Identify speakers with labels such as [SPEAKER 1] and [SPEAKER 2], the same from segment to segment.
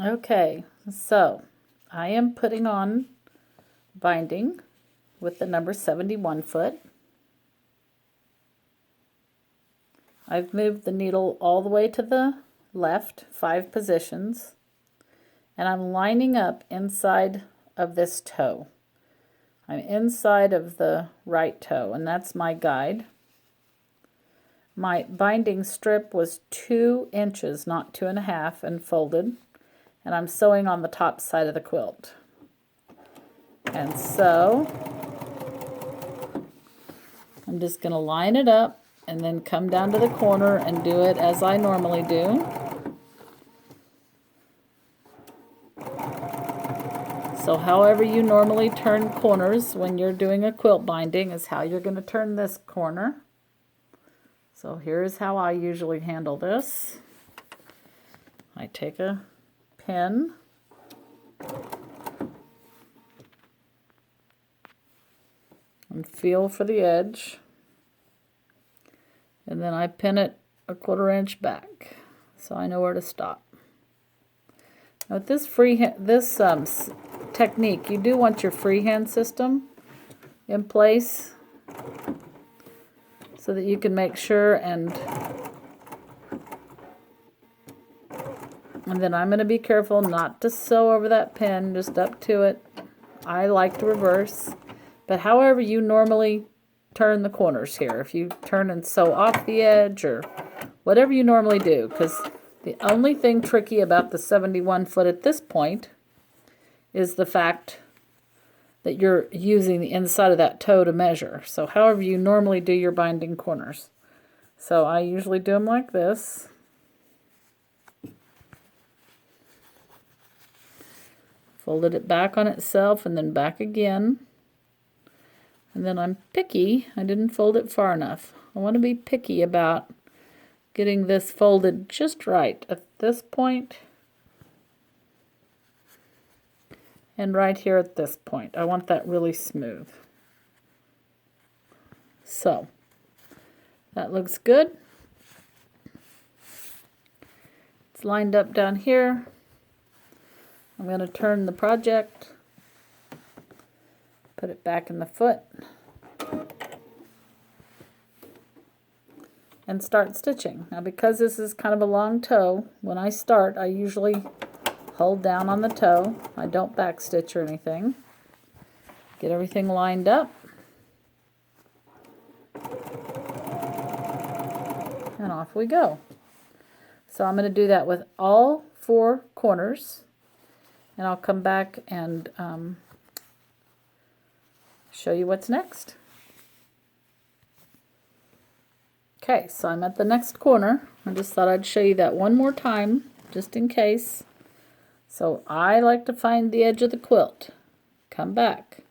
[SPEAKER 1] Okay, so I am putting on binding with the number 71 foot. I've moved the needle all the way to the left 5 positions, and I'm lining up inside of this toe. I'm inside of the right toe, and that's my guide. My binding strip was 2 inches, not 2.5, and folded, and I'm sewing on the top side of the quilt. And so I'm just going to line it up and then come down to the corner and do it as I normally do. So however you normally turn corners when you're doing a quilt binding is how you're going to turn this corner. So here's how I usually handle this. I take a pin and feel for the edge, and then I pin it 1/4 inch back so I know where to stop. Now with this technique, you do want your freehand system in place so that you can make sure, and then I'm going to be careful not to sew over that pin, just up to it. I like to reverse, but however you normally turn the corners here, if you turn and sew off the edge or whatever you normally do, because the only thing tricky about the 71 foot at this point is the fact that you're using the inside of that toe to measure. So however you normally do your binding corners. So I usually do them like this. Folded it back on itself and then back again. And then I'm picky. I didn't fold it far enough. I want to be picky about getting this folded just right at this point and right here at this point. I want that really smooth. So that looks good. It's lined up down here. I'm going to turn the project, put it back in the foot, and start stitching. Now because this is kind of a long toe, when I start I usually hold down on the toe. I don't back stitch or anything. Get everything lined up. And off we go. So I'm going to do that with all 4 corners, and I'll come back and show you what's next. Okay, so I'm at the next corner. I just thought I'd show you that one more time, just in case. So I like to find the edge of the quilt, come back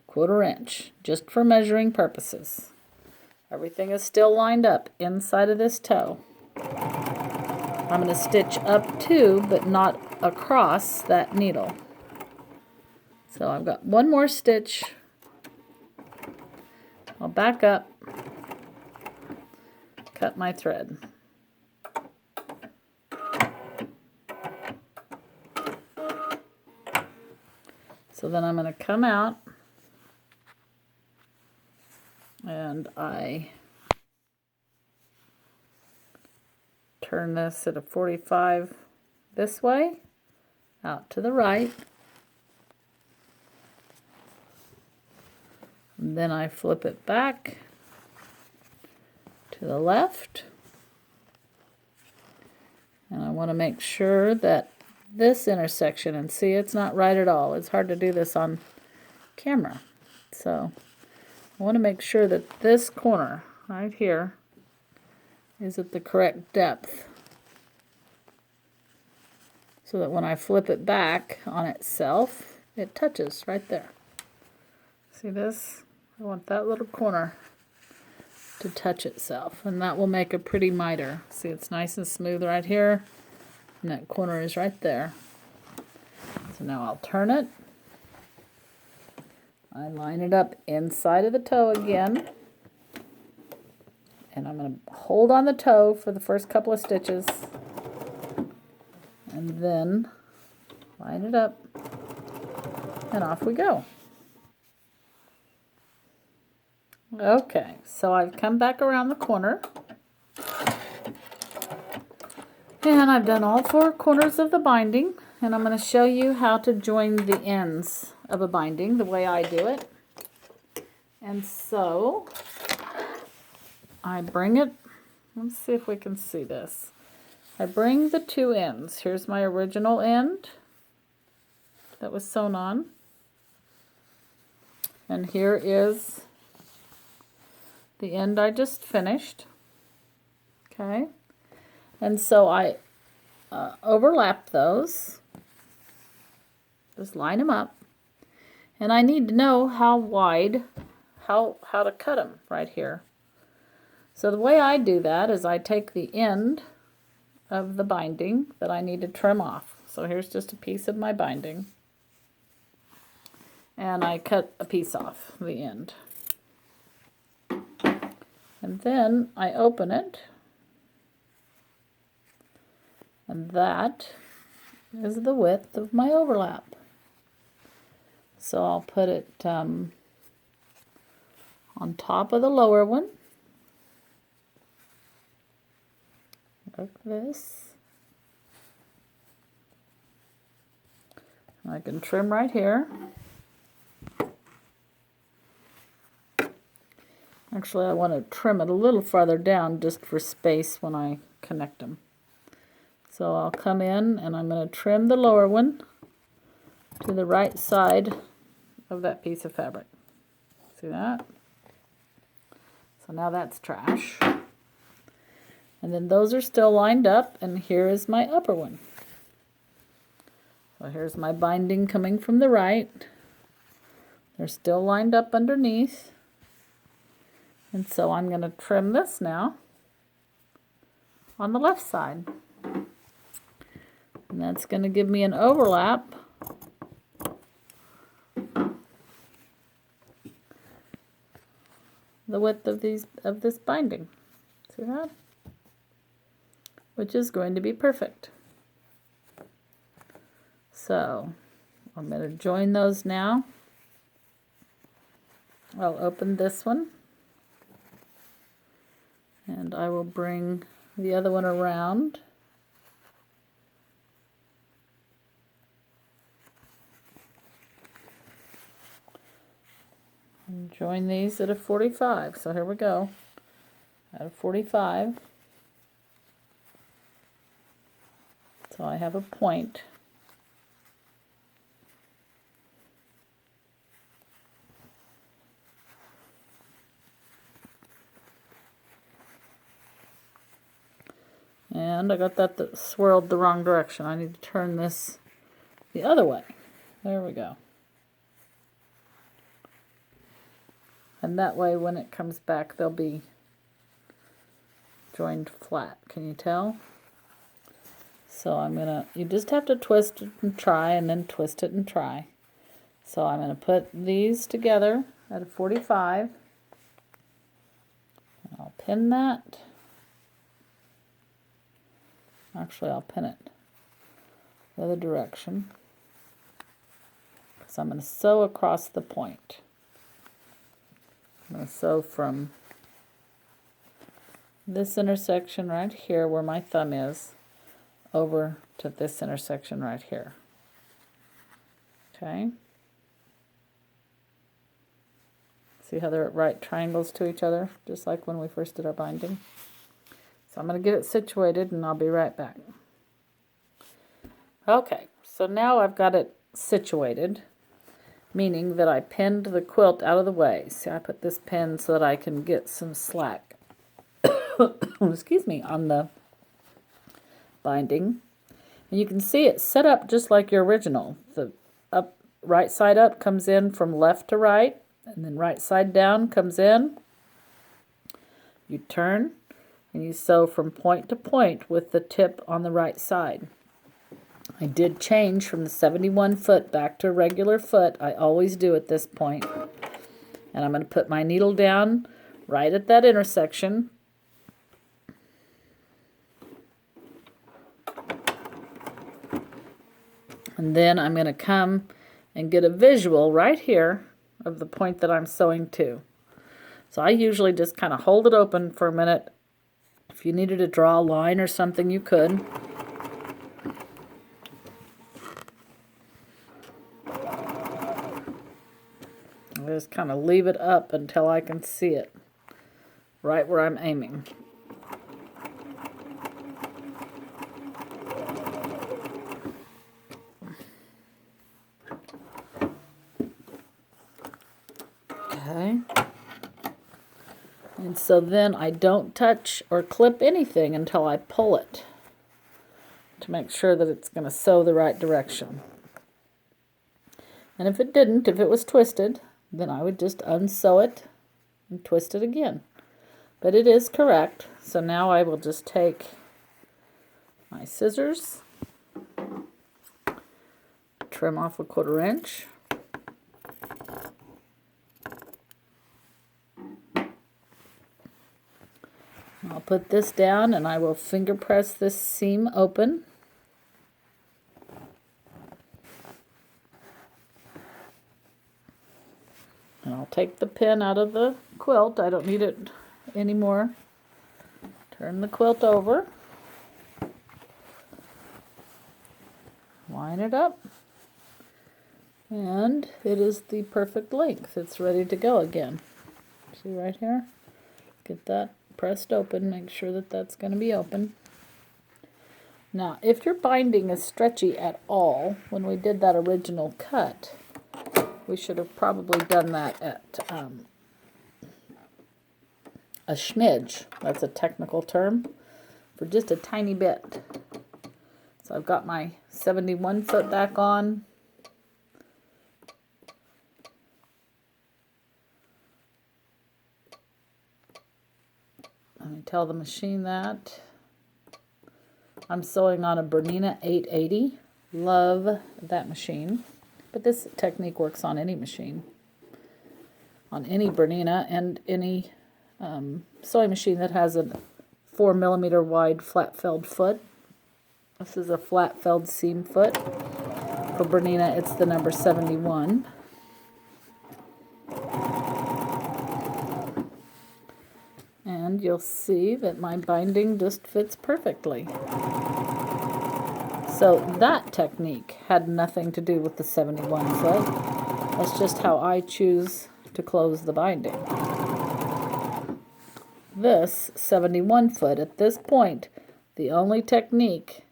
[SPEAKER 1] 1/4 inch, just for measuring purposes. Everything is still lined up inside of this toe. I'm going to stitch up to, but not across that needle. So I've got one more stitch. I'll back up, cut my thread. So then I'm going to come out and I turn this at a 45 this way, out to the right, and then I flip it back to the left, and I want to make sure that this intersection, and see, it's not right at all. It's hard to do this on camera. So I want to make sure that this corner right here is at the correct depth, so that when I flip it back on itself, it touches right there. See this? I want that little corner to touch itself, and that will make a pretty miter. See, it's nice and smooth right here, and that corner is right there. So now I'll turn it. I line it up inside of the toe again, and I'm going to hold on the toe for the first couple of stitches, and then line it up, and off we go. Okay, so I've come back around the corner, and I've done all 4 corners of the binding, and I'm going to show you how to join the ends of a binding the way I do it. And so I bring it, let's see if we can see this. I bring the 2 ends. Here's my original end that was sewn on, and here is the end I just finished. Okay, and so I overlap those, just line them up, and I need to know how wide, how to cut them right here. So the way I do that is I take the end of the binding that I need to trim off. So here's just a piece of my binding, and I cut a piece off the end. And then I open it, and that is the width of my overlap. So I'll put it on top of the lower one, like this. I can trim right here. Actually, I want to trim it a little farther down just for space when I connect them. So I'll come in and I'm going to trim the lower one to the right side of that piece of fabric. See that? So now that's trash. And then those are still lined up, and here is my upper one. So here's my binding coming from the right. They're still lined up underneath. And so I'm going to trim this now on the left side. And that's going to give me an overlap the width of this binding. See that? Which is going to be perfect. So I'm going to join those now. I'll open this one, and I will bring the other one around. And join these at a 45. So here we go. At a 45. So I have a point. And I got that swirled the wrong direction. I need to turn this the other way. There we go. And that way when it comes back they'll be joined flat. Can you tell? So I'm gonna, you just have to twist it and try, and then twist it and try. So I'm gonna put these together at a 45. And I'll pin that. Actually, I'll pin it the other direction, because I'm going to sew across the point. I'm going to sew from this intersection right here where my thumb is over to this intersection right here. Okay. See how they're at right triangles to each other, just like when we first did our binding. So I'm going to get it situated, and I'll be right back. Okay, so now I've got it situated, meaning that I pinned the quilt out of the way. See, I put this pin so that I can get some slack, excuse me, on the binding. And you can see it's set up just like your original. The right side up comes in from left to right, and then right side down comes in. You turn, and you sew from point to point with the tip on the right side. I did change from the 71 foot back to a regular foot. I always do at this point. And I'm going to put my needle down right at that intersection. And then I'm going to come and get a visual right here of the point that I'm sewing to. So I usually just kind of hold it open for a minute. If you needed to draw a line or something, you could. I just kind of leave it up until I can see it right where I'm aiming. Okay. And so then I don't touch or clip anything until I pull it to make sure that it's going to sew the right direction. And if it didn't, if it was twisted, then I would just unsew it and twist it again. But it is correct, so now I will just take my scissors, trim off 1/4 inch. I'll put this down and I will finger press this seam open. And I'll take the pin out of the quilt. I don't need it anymore. Turn the quilt over. Line it up. And it is the perfect length. It's ready to go again. See right here? Get that pressed open. Make sure that that's going to be open. Now, if your binding is stretchy at all, when we did that original cut, we should have probably done that at a smidge. That's a technical term for just a tiny bit. So I've got my 71 foot back on. Let me tell the machine that. I'm sewing on a BERNINA 880. Love that machine. But this technique works on any machine. On any BERNINA and any sewing machine that has a 4mm wide flat felled foot. This is a flat felled seam foot. For BERNINA, it's the number 71. And you'll see that my binding just fits perfectly. So that technique had nothing to do with the 71 foot. That's just how I choose to close the binding. This 71 foot, at this point, the only technique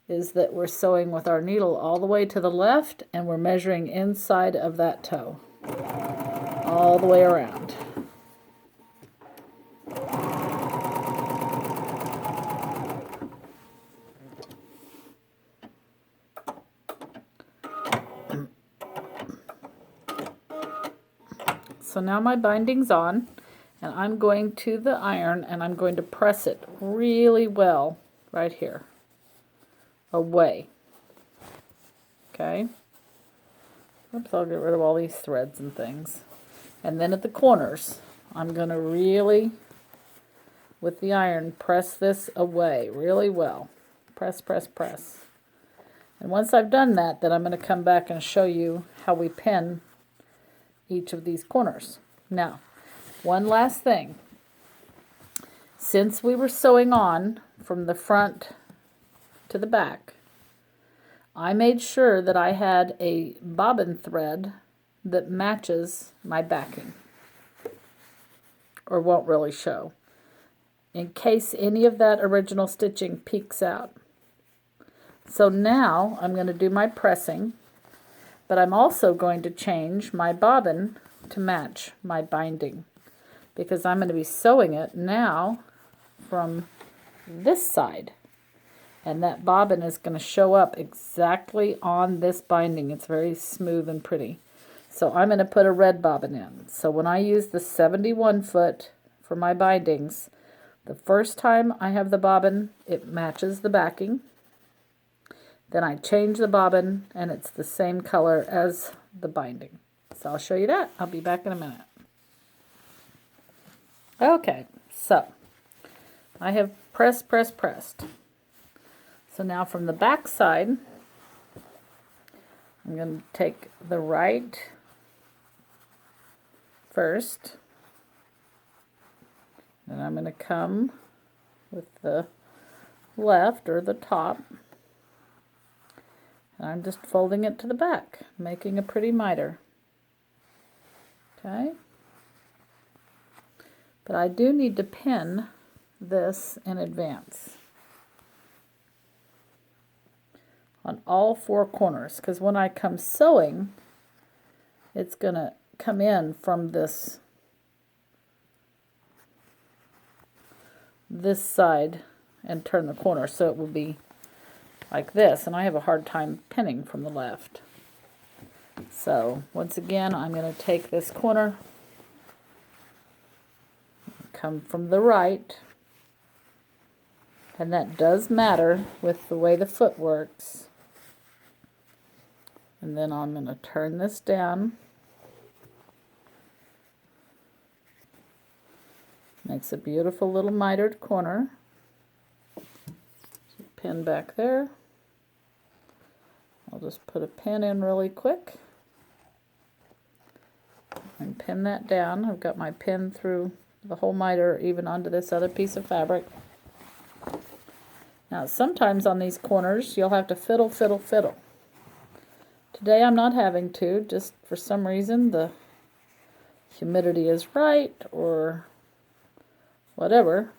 [SPEAKER 1] is that we're sewing with our needle all the way to the left and we're measuring inside of that toe. All the way around. So now my binding's on, and I'm going to the iron and I'm going to press it really well right here, away. Okay? Oops, I'll get rid of all these threads and things. And then at the corners, I'm going to really, with the iron, press this away really well. Press, press, press. And once I've done that, then I'm going to come back and show you how we pin each of these corners. Now, one last thing. Since we were sewing on from the front to the back, I made sure that I had a bobbin thread that matches my backing, or won't really show, in case any of that original stitching peeks out. So now I'm going to do my pressing, but I'm also going to change my bobbin to match my binding, because I'm going to be sewing it now from this side, and that bobbin is going to show up exactly on this binding. It's very smooth and pretty. So I'm going to put a red bobbin in. So when I use the 71 foot for my bindings, the first time I have the bobbin, it matches the backing. Then I change the bobbin and it's the same color as the binding. So I'll show you that. I'll be back in a minute. Okay, so I have pressed. So now from the back side, I'm going to take the right first, and I'm going to come with the left or the top, and I'm just folding it to the back, making a pretty miter. Okay, but I do need to pin this in advance on all four corners, because when I come sewing, it's going to come in from this side and turn the corner, so it will be like this, and I have a hard time pinning from the left. So once again, I'm going to take this corner, come from the right, and that does matter with the way the foot works. And then I'm going to turn this down. Makes a beautiful little mitered corner. Pin back there. I'll just put a pin in really quick and pin that down. I've got my pin through the whole miter, even onto this other piece of fabric. Now sometimes on these corners you'll have to fiddle, fiddle, fiddle. Today I'm not having to, just for some reason the humidity is right or whatever.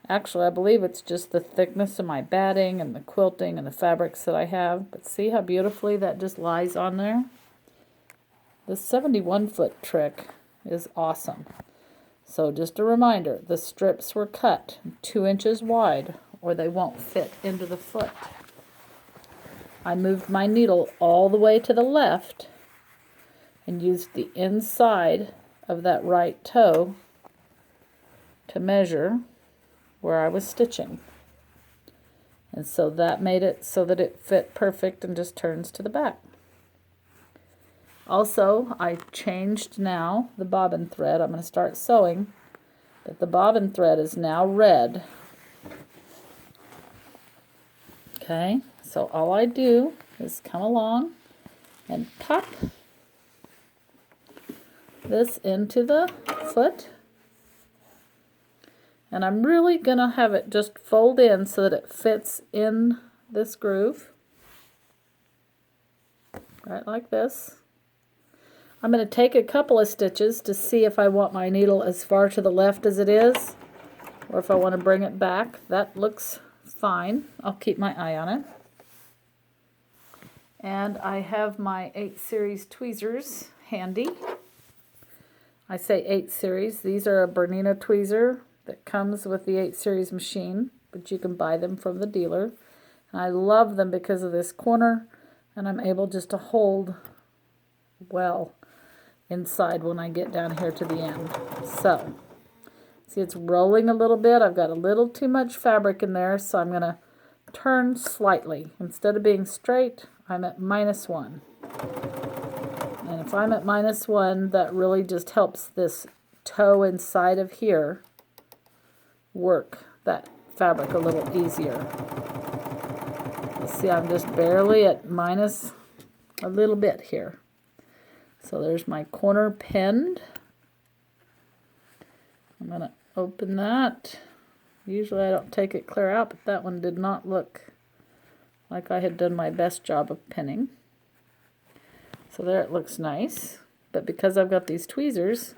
[SPEAKER 1] Actually, I believe it's just the thickness of my batting and the quilting and the fabrics that I have. But see how beautifully that just lies on there? The 71-foot trick is awesome. So just a reminder, the strips were cut 2 inches wide or they won't fit into the foot. I moved my needle all the way to the left and used the inside of that right toe to measure where I was stitching. And so that made it so that it fit perfect and just turns to the back. Also, I changed now the bobbin thread. I'm going to start sewing, but the bobbin thread is now red. Okay, so all I do is come along and pop this into the foot. And I'm really going to have it just fold in so that it fits in this groove. Right like this. I'm going to take a couple of stitches to see if I want my needle as far to the left as it is, or if I want to bring it back. That looks fine. I'll keep my eye on it. And I have my 8 series tweezers handy. I say 8 series. These are a BERNINA tweezer that comes with the 8 series machine, but you can buy them from the dealer. And I love them because of this corner, and I'm able just to hold well inside when I get down here to the end. So, see, it's rolling a little bit. I've got a little too much fabric in there, so I'm going to turn slightly. Instead of being straight, I'm at -1. And if I'm at -1, that really just helps this toe inside of here work that fabric a little easier. You see, I'm just barely at minus a little bit here. So there's my corner pinned. I'm going to open that. Usually I don't take it clear out, but that one did not look like I had done my best job of pinning. So there it looks nice. But because I've got these tweezers,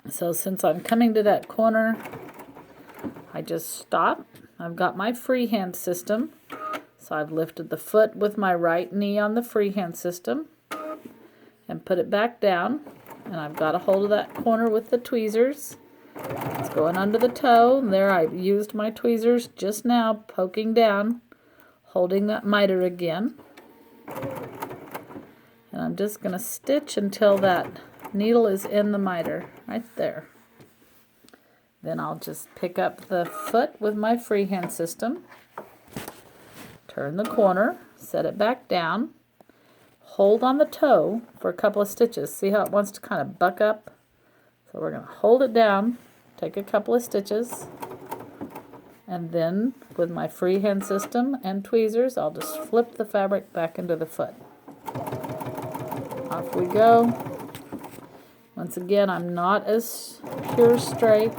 [SPEAKER 1] so since I'm coming to that corner, I just stop. I've got my freehand system. So I've lifted the foot with my right knee on the freehand system and put it back down. And I've got a hold of that corner with the tweezers. It's going under the toe. And there I used my tweezers just now, poking down, holding that miter again. And I'm just going to stitch until that needle is in the miter, right there. Then I'll just pick up the foot with my freehand system, turn the corner, set it back down, hold on the toe for a couple of stitches. See how it wants to kind of buck up? So we're going to hold it down, take a couple of stitches, And then with my freehand system and tweezers, I'll just flip the fabric back into the foot. Off we go. Once again, I'm not as pure straight.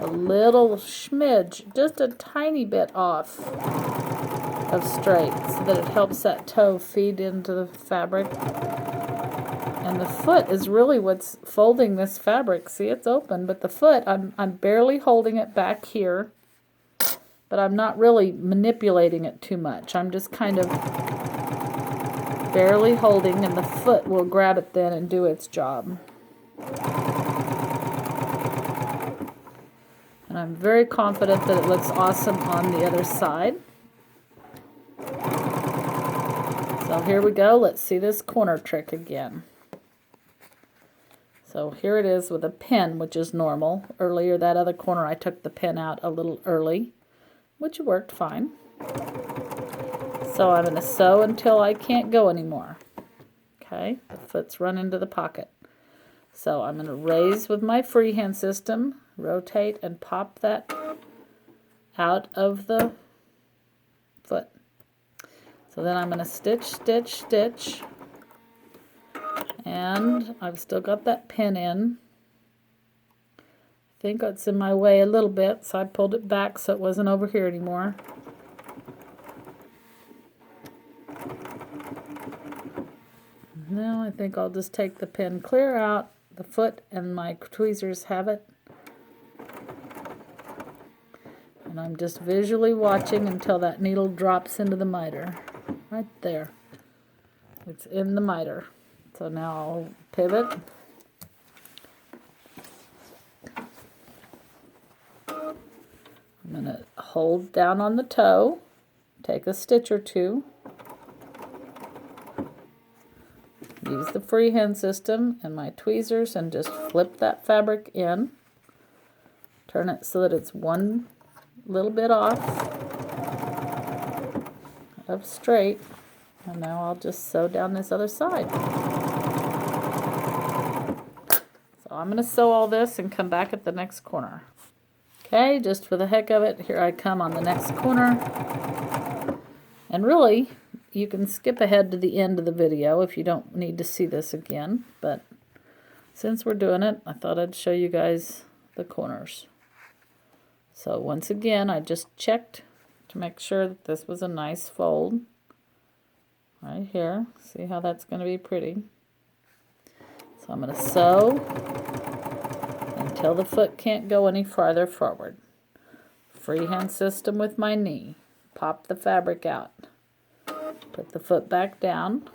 [SPEAKER 1] A little smidge, just a tiny bit off of straight, so that it helps that toe feed into the fabric. And the foot is really what's folding this fabric. See, it's open, but the foot, I'm barely holding it back here, but I'm not really manipulating it too much. I'm just kind of barely holding, and the foot will grab it then and do its job. And I'm very confident that it looks awesome on the other side. So here we go. Let's see this corner trick again. So here it is with a pin, which is normal. Earlier, that other corner, I took the pin out a little early, which worked fine. So I'm going to sew until I can't go anymore. Okay, the foot's run into the pocket. So I'm going to raise with my freehand system, rotate, and pop that out of the foot. So then I'm going to stitch, stitch, stitch. And I've still got that pin in. I think it's in my way a little bit, so I pulled it back so it wasn't over here anymore. Now I think I'll just take the pin clear out the foot, and my tweezers have it. And I'm just visually watching until that needle drops into the miter. Right there. It's in the miter. So now I'll pivot. I'm going to hold down on the toe, take a stitch or two, use the freehand system and my tweezers and just flip that fabric in, turn it so that it's one little bit off of straight, and now I'll just sew down this other side. So I'm going to sew all this and come back at the next corner. Okay, just for the heck of it, here I come on the next corner. And really, you can skip ahead to the end of the video if you don't need to see this again. But since we're doing it, I thought I'd show you guys the corners. So once again, I just checked to make sure that this was a nice fold. Right here. See how that's going to be pretty. So I'm going to sew until the foot can't go any farther forward. Freehand system with my knee. Pop the fabric out. Put the foot back down.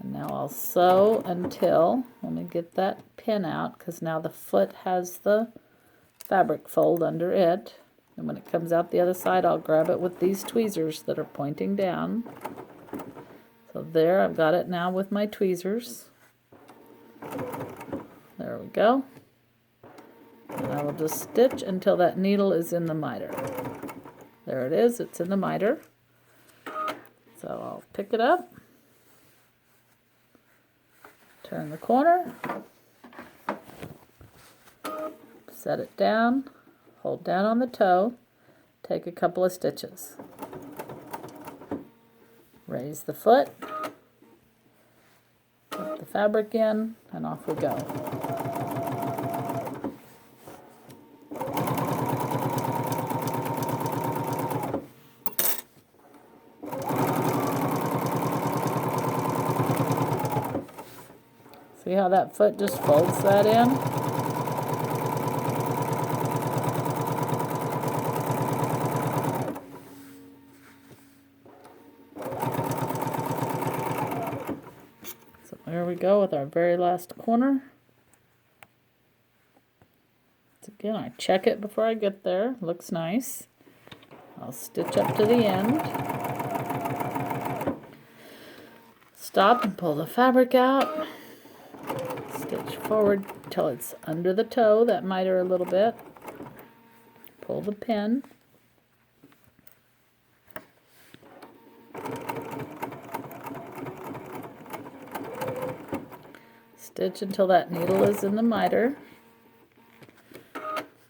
[SPEAKER 1] And now I'll sew until, let me get that pin out, because now the foot has the fabric fold under it. And when it comes out the other side, I'll grab it with these tweezers that are pointing down. So there, I've got it now with my tweezers. There we go. And I will just stitch until that needle is in the miter. There it is, it's in the miter. So I'll pick it up, turn the corner, set it down, hold down on the toe, take a couple of stitches. Raise the foot, put the fabric in, and off we go. See how that foot just folds that in? So there we go with our very last corner. So again, I check it before I get there. Looks nice. I'll stitch up to the end. Stop and pull the fabric out. Stitch forward till it's under the toe, that miter a little bit. Pull the pin. Stitch until that needle is in the miter.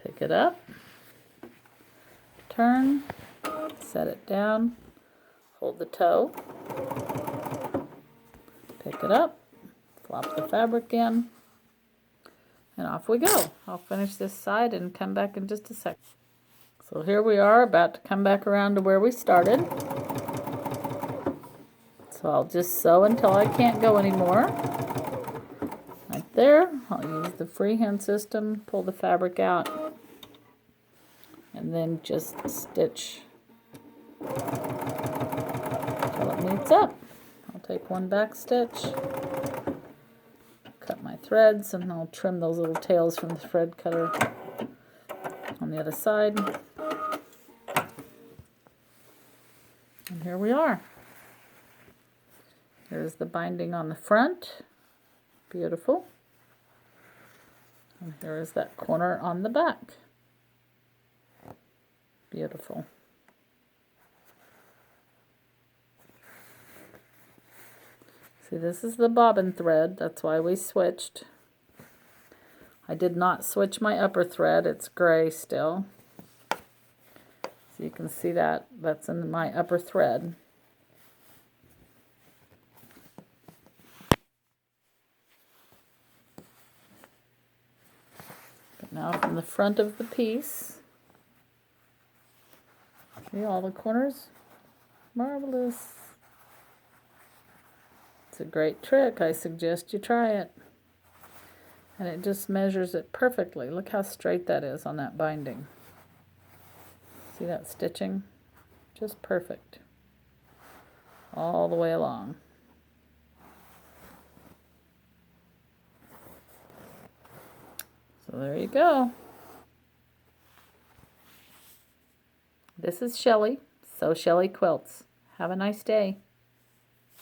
[SPEAKER 1] Pick it up, turn, set it down, hold the toe, pick it up, flop the fabric in, and off we go. I'll finish this side and come back in just a sec. So here we are, about to come back around to where we started. So I'll just sew until I can't go anymore. Right there, I'll use the freehand system, pull the fabric out, and then just stitch until it meets up. I'll take one back stitch, cut my threads, and I'll trim those little tails from the thread cutter on the other side. And here we are. Here's the binding on the front. Beautiful. And here is that corner on the back. Beautiful. See, this is the bobbin thread. That's why we switched. I did not switch my upper thread. It's gray still. So you can see that. That's in my upper thread. But now from the front of the piece, see all the corners? Marvelous. It's a great trick. I suggest you try it. And it just measures it perfectly. Look how straight that is on that binding. See that stitching? Just perfect. All the way along. So there you go. This is Shelley. Sew Shelley Quilts. Have a nice day.